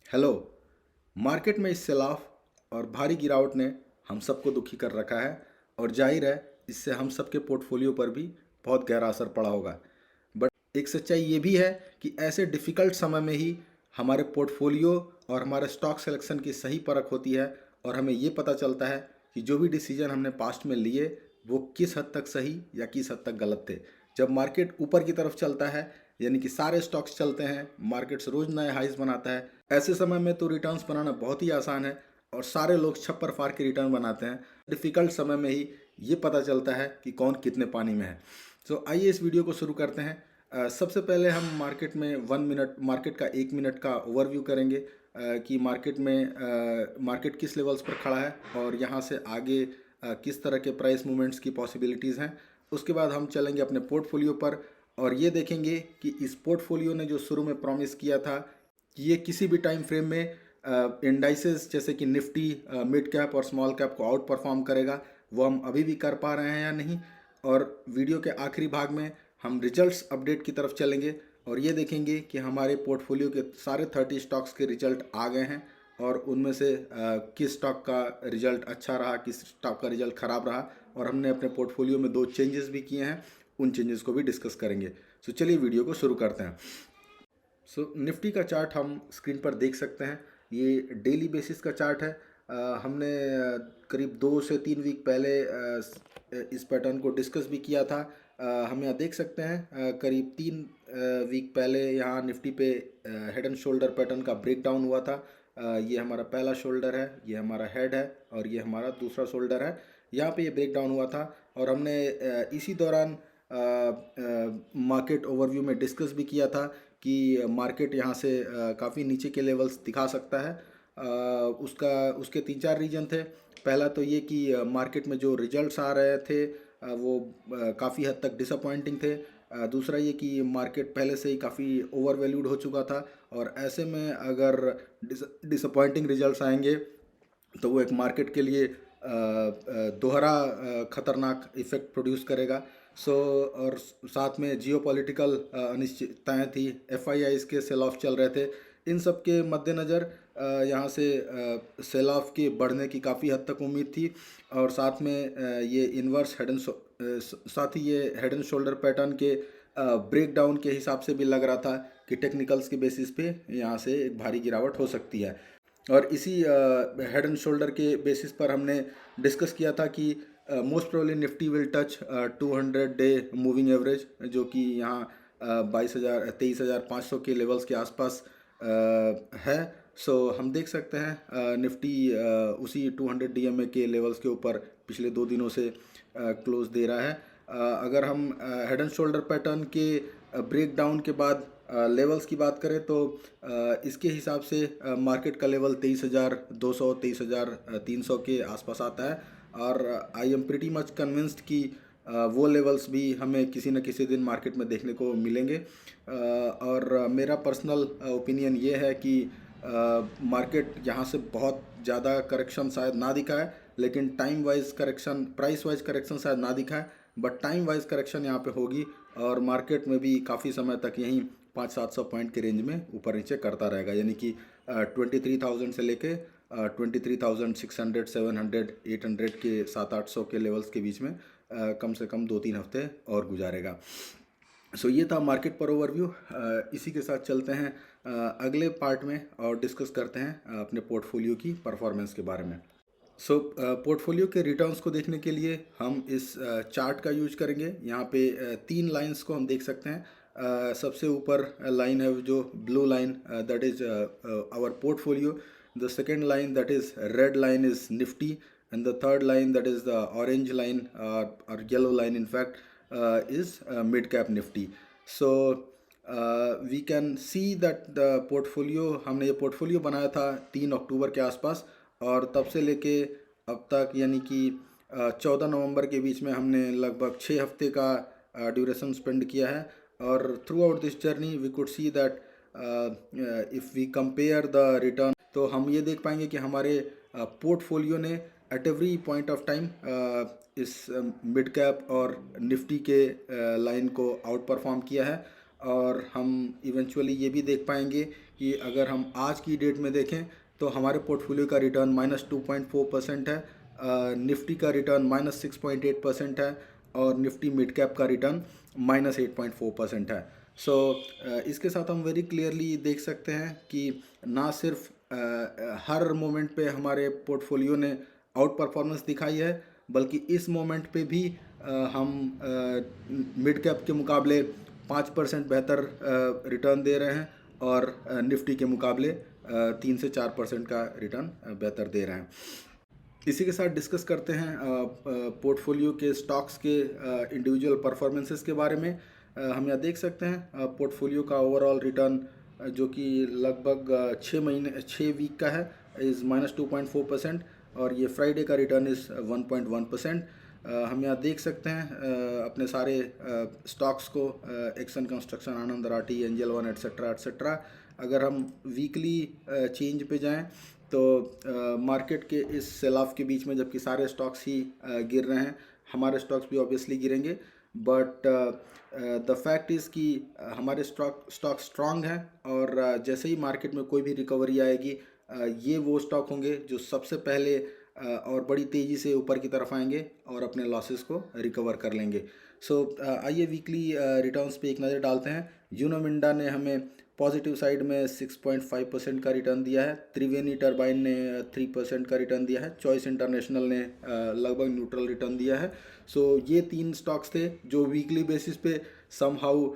Hello. Market में इस सैलाब और भारी गिरावट ने हम सबको दुखी कर रखा है और जाहिर है इससे हम सबके पोर्टफोलियो पर भी बहुत गहरा असर पड़ा होगा। बट एक सच्चाई ये भी है कि ऐसे डिफ़िकल्ट समय में ही हमारे पोर्टफोलियो और हमारे स्टॉक सिलेक्शन की सही परख होती है और हमें ये पता चलता है कि जो भी डिसीजन हमने पास्ट में लिए वो किस हद तक सही या किस हद तक गलत थे। जब मार्केट ऊपर की तरफ चलता है यानी कि सारे स्टॉक्स चलते हैं, मार्केट्स रोज नए हाइज बनाता है, ऐसे समय में तो रिटर्न्स बनाना बहुत ही आसान है और सारे लोग छप्पर फाड़ के रिटर्न बनाते हैं। डिफ़िकल्ट समय में ही ये पता चलता है कि कौन कितने पानी में है। सो आइए इस वीडियो को शुरू करते हैं। सबसे पहले हम मार्केट में 1 मिनट मार्केट का 1 मिनट का ओवरव्यू करेंगे कि मार्केट किस लेवल्स पर खड़ा है और यहाँ से आगे किस तरह के प्राइस मूवमेंट्स की पॉसिबिलिटीज़ हैं। उसके बाद हम चलेंगे अपने पोर्टफोलियो पर और ये देखेंगे कि इस पोर्टफोलियो ने जो शुरू में प्रॉमिस किया था कि ये किसी भी टाइम फ्रेम में इंडाइसेस जैसे कि निफ्टी मिड कैप और स्मॉल कैप को आउट परफॉर्म करेगा, वो हम अभी भी कर पा रहे हैं या नहीं। और वीडियो के आखिरी भाग में हम रिजल्ट्स अपडेट की तरफ चलेंगे और ये देखेंगे कि हमारे पोर्टफोलियो के सारे 30 स्टॉक्स के रिजल्ट आ गए हैं और उनमें से किस स्टॉक का रिजल्ट अच्छा रहा, किस स्टॉक का रिजल्ट ख़राब रहा। और हमने अपने पोर्टफोलियो में 2 चेंजेस भी किए हैं, उन चेंजेस को भी डिस्कस करेंगे। सो चलिए वीडियो को शुरू करते हैं। निफ्टी का चार्ट हम स्क्रीन पर देख सकते हैं। ये डेली बेसिस का चार्ट है। हमने करीब 2 से 3 वीक पहले इस पैटर्न को डिस्कस भी किया था। हम यहाँ देख सकते हैं करीब 3 वीक पहले यहाँ निफ्टी पे हेड एंड शोल्डर पैटर्न का ब्रेक डाउन हुआ था। ये हमारा पहला शोल्डर है, ये हमारा हेड है और ये हमारा दूसरा शोल्डर है। यहाँ पे ये ब्रेक डाउन हुआ था और हमने इसी दौरान मार्केट ओवरव्यू में डिस्कस भी किया था कि मार्केट यहाँ से काफ़ी नीचे के लेवल्स दिखा सकता है। उसके 3-4 रीजन थे। पहला तो ये कि मार्केट में जो रिजल्ट्स आ रहे थे वो काफ़ी हद तक डिसअपॉइंटिंग थे। दूसरा ये कि मार्केट पहले से ही काफ़ी ओवर वैल्यूड हो चुका था और ऐसे में अगर डिसअपॉइंटिंग रिजल्ट्स आएंगे तो वो एक मार्केट के लिए दोहरा खतरनाक इफेक्ट प्रोड्यूस करेगा। और साथ में जियोपॉलिटिकल अनिश्चितताएं थी, एफआईआईज के सेल ऑफ चल रहे थे। इन सब के मद्देनज़र यहाँ से सेल ऑफ के बढ़ने की काफ़ी हद तक उम्मीद थी और साथ में ये इन्वर्स साथ ही ये हेड एंड शोल्डर पैटर्न के ब्रेक डाउन के हिसाब से भी लग रहा था कि टेक्निकल्स के बेसिस पे यहाँ से एक भारी गिरावट हो सकती है। और इसी हेड एंड शोल्डर के बेसिस पर हमने डिस्कस किया था कि most probably Nifty will touch 200 day moving average, जो कि यहाँ 23,500 के लेवल्स के आसपास है। हम देख सकते हैं निफ्टी उसी 200 डीएमए के लेवल्स के ऊपर पिछले 2 दिनों से क्लोज दे रहा है। अगर हम हेड एंड शोल्डर पैटर्न के ब्रेक डाउन के बाद लेवल्स की बात करें तो इसके हिसाब से मार्केट का लेवल 23,200 23,300 के आसपास आता है और I am pretty much convinced कि वो लेवल्स भी हमें किसी न किसी दिन मार्केट में देखने को मिलेंगे। और मेरा पर्सनल ओपिनियन ये है कि मार्केट यहाँ से बहुत ज़्यादा करेक्शन शायद ना दिखाए, लेकिन time wise correction, price wise correction शायद ना दिखाए, बट टाइम वाइज करेक्शन यहाँ पे होगी और मार्केट में भी काफ़ी समय तक यहीं 500-700 पॉइंट के रेंज में ऊपर नीचे करता रहेगा। यानी कि 23,000 से लेके 23,600 700 800 के 700-800 के लेवल्स के बीच में कम से कम 2-3 हफ्ते और गुजारेगा। ये था मार्केट पर ओवरव्यू। इसी के साथ चलते हैं अगले पार्ट में और डिस्कस करते हैं अपने पोर्टफोलियो की परफॉर्मेंस के बारे में। पोर्टफोलियो के रिटर्न्स को देखने के लिए हम इस चार्ट का यूज करेंगे। यहाँ पे 3 लाइंस को हम देख सकते हैं। सबसे ऊपर लाइन है जो blue line, that is our portfolio. The second line, that is red line, is Nifty, and the third line, that is the orange line or yellow line in fact, is mid cap nifty. We can see that the portfolio, हमने ये portfolio बनाया था 3 अक्टूबर के आसपास और तब से लेके अब तक यानी कि 14 नवंबर के बीच में हमने लगभग 6 हफ्ते का ड्यूरेशन स्पेंड किया है। और throughout this journey we could see that if we compare the return, तो हम ये देख पाएंगे कि हमारे पोर्टफोलियो ने at every point of time इस मिड कैप और निफ्टी के लाइन को आउट परफॉर्म किया है। और हम इवेंचुअली ये भी देख पाएंगे कि अगर हम आज की डेट में देखें तो हमारे पोर्टफोलियो का रिटर्न -2.4% है, निफ्टी का रिटर्न -6.8% है और निफ्टी मिड कैप का रिटर्न -8.4% है। सो इसके साथ हम वेरी क्लियरली देख सकते हैं कि ना सिर्फ हर मोमेंट पे हमारे पोर्टफोलियो ने आउट परफॉर्मेंस दिखाई है, बल्कि इस मोमेंट पे भी हम मिड कैप के मुकाबले 5% बेहतर रिटर्न दे रहे हैं और निफ्टी के मुकाबले 3 से 4% का रिटर्न बेहतर दे रहे हैं। इसी के साथ डिस्कस करते हैं पोर्टफोलियो के स्टॉक्स के इंडिविजुअल परफॉर्मेंसेस के बारे में। हम यहाँ देख सकते हैं पोर्टफोलियो का ओवरऑल रिटर्न जो कि लगभग 6 वीक का है इज़ -2.4%, और ये फ्राइडे का रिटर्न इज़ 1.1%। हम यहाँ देख सकते हैं अपने सारे स्टॉक्स को, Action Construction, Anand Rathi, Angel One etcetera etcetera. अगर हम वीकली चेंज पे जाएं तो मार्केट के इस सेल ऑफ के बीच में जबकि सारे स्टॉक्स ही गिर रहे हैं, हमारे स्टॉक्स भी ऑब्वियसली गिरेंगे, बट द फैक्ट इज़ कि हमारे स्टॉक स्ट्रांग हैं और जैसे ही मार्केट में कोई भी रिकवरी आएगी ये वो स्टॉक होंगे जो सबसे पहले और बड़ी तेज़ी से ऊपर की तरफ आएंगे और अपने लॉसेस को रिकवर कर लेंगे। सो आइए वीकली रिटर्न्स पे एक नज़र डालते हैं। यूनो मिंडा ने हमें पॉजिटिव साइड में 6.5% का रिटर्न दिया है, त्रिवेणी टर्बाइन ने 3% का रिटर्न दिया है, चॉइस इंटरनेशनल ने लगभग न्यूट्रल रिटर्न दिया है। सो ये 3 स्टॉक्स थे जो वीकली बेसिस पे समहाउ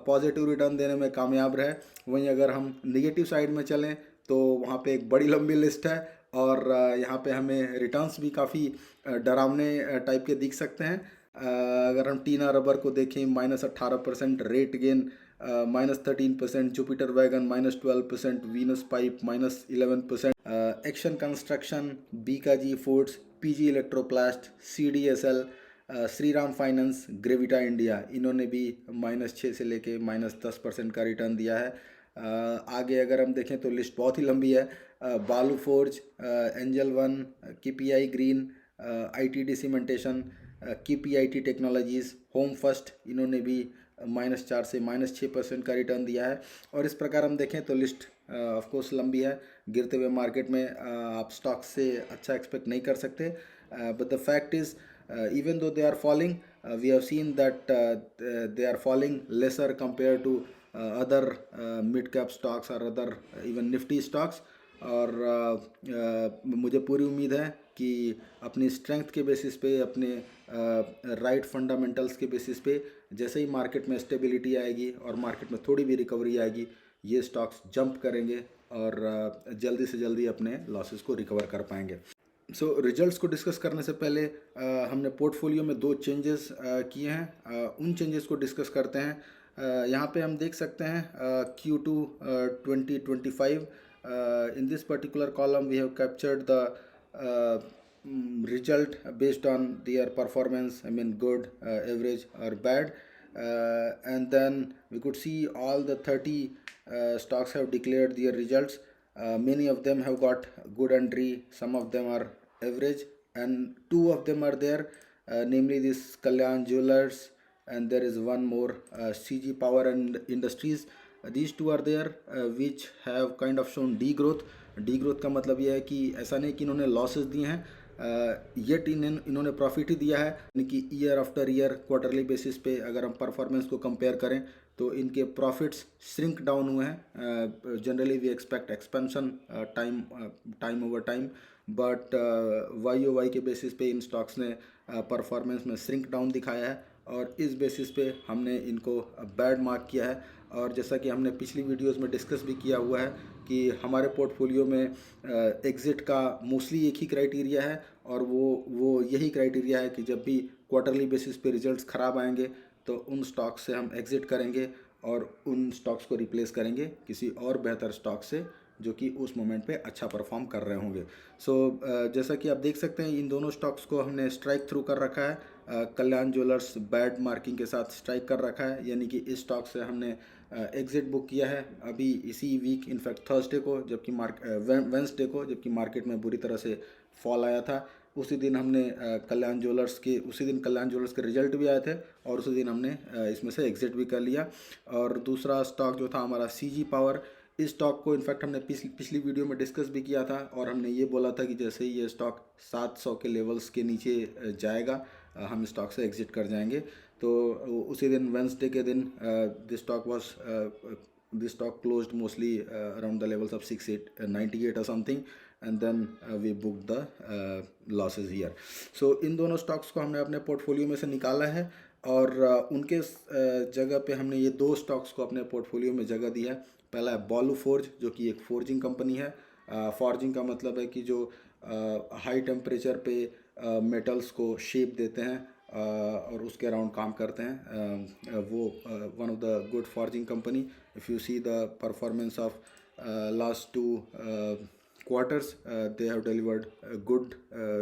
पॉजिटिव रिटर्न देने में कामयाब रहे। वहीं अगर हम निगेटिव साइड में चलें तो वहाँ पे एक बड़ी लंबी लिस्ट है और यहाँ पे हमें रिटर्न्स भी काफ़ी डरावने टाइप के दिख सकते हैं। अगर हम टीना रबर को देखें -18%, Rate Gain -13%, Jupiter Wagon -12%, Venus Pipe -11%, Action Construction, Bikaji Foods, PG Electroplast, CDSL, Shriram Finance, Gravita India, इन्होंने भी -6 से लेके -10% का रिटर्न दिया है। आगे अगर हम देखें तो लिस्ट बहुत ही लंबी है। बालू forge, angel one, KPI green, ITD cementation, KPIT technologies, home first, इन्होंने भी -4 से -6% का रिटर्न दिया है। और इस प्रकार हम देखें तो लिस्ट ऑफ कोर्स लंबी है। गिरते हुए मार्केट में आप स्टॉक से अच्छा एक्सपेक्ट नहीं कर सकते, but the fact is even though they are falling, we have seen that they are falling lesser compared to other mid cap stocks or other even nifty stocks। और मुझे पूरी उम्मीद है कि अपनी स्ट्रेंथ के बेसिस पे, अपने राइट फंडामेंटल्स के बेसिस पे जैसे ही मार्केट में स्टेबिलिटी आएगी और मार्केट में थोड़ी भी रिकवरी आएगी, ये स्टॉक्स जंप करेंगे और जल्दी से जल्दी अपने लॉसेस को रिकवर कर पाएंगे। सो रिजल्ट्स को डिस्कस करने से पहले हमने पोर्टफोलियो में 2 चेंजेस किए हैं, उन चेंजेस को डिस्कस करते हैं। यहाँ पे हम देख सकते हैं Q2 2025। In this particular column we have captured the result based on their performance, I mean good, average or bad, and then we could see all the 30 stocks have declared their results. Many of them have got good entry, some of them are average, and 2 of them are there, namely this Kalyan Jewelers, and there is one more, CG Power and Industries. These 2 are there which have kind of shown degrowth। degrowth का मतलब यह है कि ऐसा नहीं कि इन्होंने losses दिए हैं, येट इन्होंने प्रॉफिट ही दिया है, यानी कि year after year quarterly basis पे अगर हम परफॉर्मेंस को कंपेयर करें तो इनके प्रॉफिट्स श्रिंक डाउन हुए हैं। Generally we expect expansion time over time, but YOY के बेसिस पे इन स्टॉक्स ने परफॉर्मेंस में श्रिंक डाउन दिखाया है और इस बेसिस पे हमने इनको बैड मार्क किया है। और जैसा कि हमने पिछली वीडियोस में डिस्कस भी किया हुआ है कि हमारे पोर्टफोलियो में एग्ज़िट का मोस्टली एक ही क्राइटेरिया है और वो यही क्राइटेरिया है कि जब भी क्वार्टरली बेसिस पे रिजल्ट्स ख़राब आएंगे तो उन स्टॉक्स से हम एग्ज़िट करेंगे और उन स्टॉक्स को रिप्लेस करेंगे किसी और बेहतर स्टॉक से जो कि उस मोमेंट पे अच्छा परफॉर्म कर रहे होंगे। सो जैसा कि आप देख सकते हैं इन दोनों स्टॉक्स को हमने स्ट्राइक थ्रू कर रखा है। कल्याण ज्वेलर्स बैड मार्किंग के साथ स्ट्राइक कर रखा है, यानी कि इस स्टॉक से हमने एग्जिट बुक किया है अभी इसी वीक, इनफैक्ट थर्सडे को, जबकि वेंसडे को, जबकि मार्केट में बुरी तरह से फॉल आया था। उसी दिन हमने कल्याण ज्वेलर्स के रिजल्ट भी आए थे और उसी दिन हमने इसमें से एग्जिट भी कर लिया। और दूसरा स्टॉक जो था हमारा CG पावर, इस स्टॉक को इनफैक्ट हमने पिछली वीडियो में डिस्कस भी किया था और हमने ये बोला था कि जैसे ही ये स्टॉक 700 के लेवल्स के नीचे जाएगा हम स्टॉक से एग्जिट कर जाएंगे। तो उसी दिन वेंसडे के दिन this stock closed mostly around the levels of 98 or something, and then we booked the losses here. So इन दोनों स्टॉक्स को हमने अपने पोर्टफोलियो में से निकाला है और उनके जगह पे हमने ये दो स्टॉक्स को अपने पोर्टफोलियो में जगह दी है। पहला है बालू फोर्ज, जो कि एक फोर्जिंग कंपनी है। फॉर्जिंग का मतलब है कि जो हाई टेम्परेचर पे मेटल्स को शेप देते हैं और उसके अराउंड काम करते हैं, वो one of the good forging company. If you see the performance of last 2 quarters, they have delivered good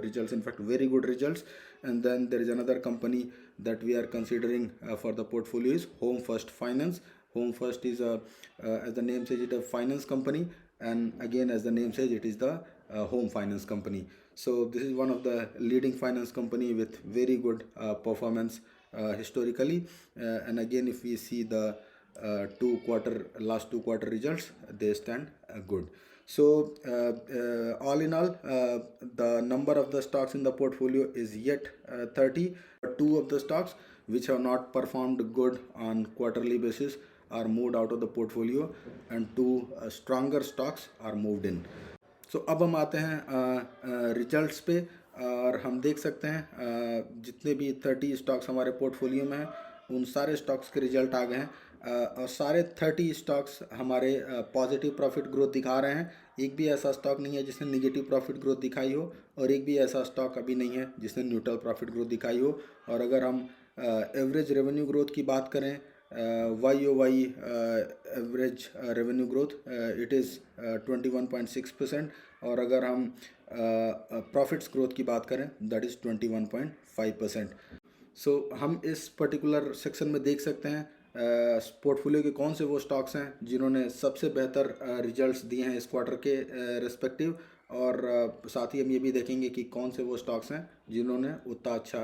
results, in fact very good results. And then there is another company that we are considering for the portfolio is Home First Finance. Home First is as the name says, it is a finance company, and again as the name says, it is the home finance company. So this is one of the leading finance company with very good performance historically, and again if we see the last 2 quarter results, they stand good. So all in all, the number of the stocks in the portfolio is yet 30. But 2 of the stocks which have not performed good on quarterly basis are moved out of the portfolio, and 2 stronger stocks are moved in. So अब हम आते हैं results पे, और हम देख सकते हैं जितने भी 30 स्टॉक्स हमारे पोर्टफोलियो में हैं उन सारे स्टॉक्स के रिजल्ट आ गए हैं, और सारे 30 स्टॉक्स हमारे पॉजिटिव प्रॉफिट ग्रोथ दिखा रहे हैं। एक भी ऐसा स्टॉक नहीं है जिसने निगेटिव प्रॉफिट ग्रोथ दिखाई हो, और एक भी ऐसा स्टॉक अभी नहीं है जिसने न्यूट्रल प्रॉफिट ग्रोथ दिखाई हो। और अगर हम एवरेज रेवेन्यू ग्रोथ की बात करें, YoY average revenue growth it is 21.6%, और अगर हम प्रॉफिट्स ग्रोथ की बात करें दैट इज़ 21.5%। सो हम इस पर्टिकुलर सेक्शन में देख सकते हैं पोर्टफोलियो के कौन से वो स्टॉक्स हैं जिन्होंने सबसे बेहतर रिजल्ट्स दिए हैं इस क्वार्टर के रेस्पेक्टिव, और साथ ही हम ये भी देखेंगे कि कौन से वो स्टॉक्स हैं जिन्होंने उतना अच्छा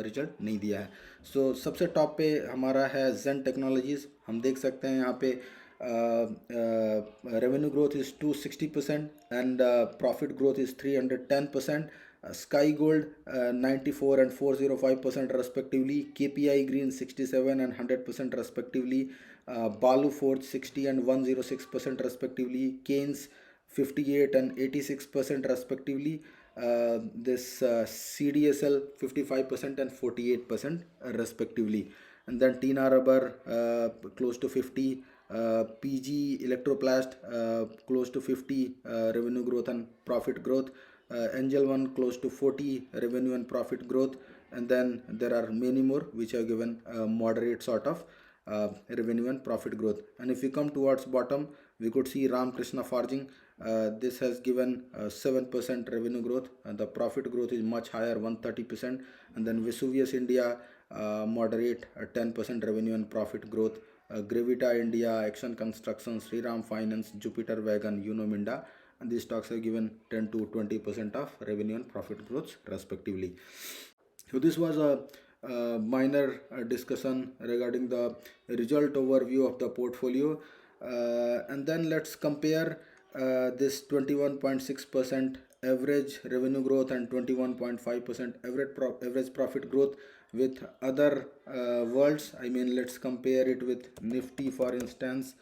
रिजल्ट नहीं दिया है। सो सबसे टॉप पे हमारा है जेन टेक्नोलॉजीज़। हम देख सकते हैं यहाँ पे revenue growth is 260% and profit growth is 310%. Sky Gold 94 and 405% respectively, KPI Green 67 and 100% respectively, Balu Forge 60 and 106% respectively, Keynes 58 and 86% respectively, this CDSL 55% and 48% respectively, and then Tina Rubber close to 50, PG Electroplast close to 50 revenue growth and profit growth, Angel One close to 40 revenue and profit growth, and then there are many more which have given moderate sort of revenue and profit growth. And if we come towards bottom, we could see Ramkrishna Forging. This has given 7% revenue growth, and the profit growth is much higher, 130%. And then Vesuvius India moderate 10% revenue and profit growth. Gravita India, Action Construction, Sriram Finance, Jupiter Wagon, Uno Minda, and these stocks have given 10 to 20% of revenue and profit growth respectively. So this was a minor discussion regarding the result overview of the portfolio, and then let's compare this 21.6% average revenue growth and 21.5% average profit growth with other worlds. I mean, let's compare it with Nifty, for instance.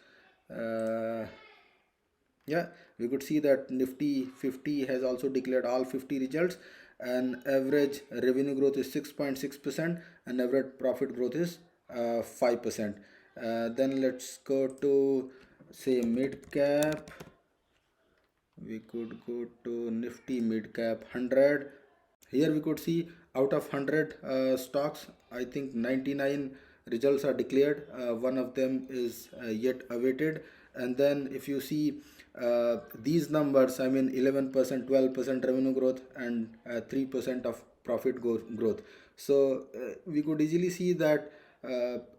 Yeah, we could see that Nifty 50 has also declared all 50 results, and average revenue growth is 6.6% and average profit growth is 5%. Then let's go to say mid cap. We could go to Nifty mid cap 100. Here we could see out of 100 stocks, I think 99 results are declared. One of them is yet awaited. And then if you see these numbers, I mean 11%, 12% revenue growth and 3% of profit growth. So we could easily see that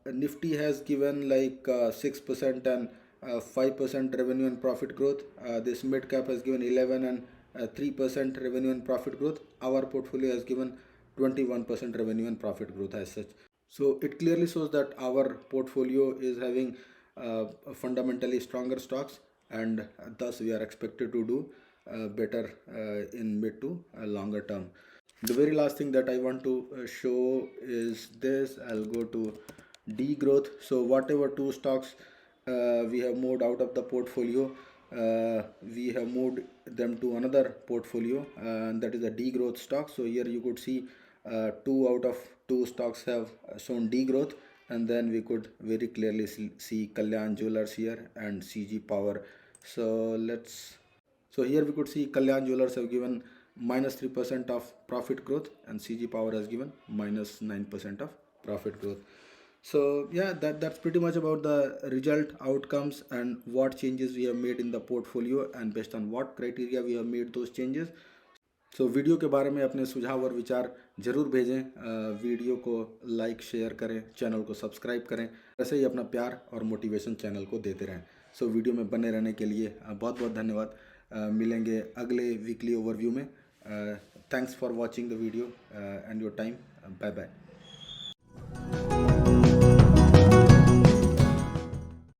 Nifty has given like 6% and 5% revenue and profit growth. This mid cap has given 11 and 3% revenue and profit growth. Our portfolio has given 21% revenue and profit growth as such. So it clearly shows that our portfolio is having fundamentally stronger stocks, and thus we are expected to do better in mid to longer term. The very last thing that I want to show is this. I'll go to degrowth. So whatever two stocks we have moved out of the portfolio, we have moved them to another portfolio, and that is a degrowth stock. So here you could see 2 out of 2 stocks have shown degrowth, and then we could very clearly see Kalyan Jewelers here and CG Power. So here we could see Kalyan Jewelers have given -3% of profit growth, and CG Power has given -9% of profit growth. So yeah, that's pretty much about the result outcomes and what changes we have made in the portfolio and based on what criteria we have made those changes. So video के बारे में अपने सुझाव और विचार जरूर भेजें। Video को लाइक शेयर करें, चैनल को सब्सक्राइब करें, ऐसे ही अपना प्यार और मोटिवेशन चैनल को देते रहें। सो वीडियो में बने रहने के लिए बहुत बहुत धन्यवाद। मिलेंगे अगले वीकली ओवरव्यू में। Thanks for watching the video and your time. Bye bye.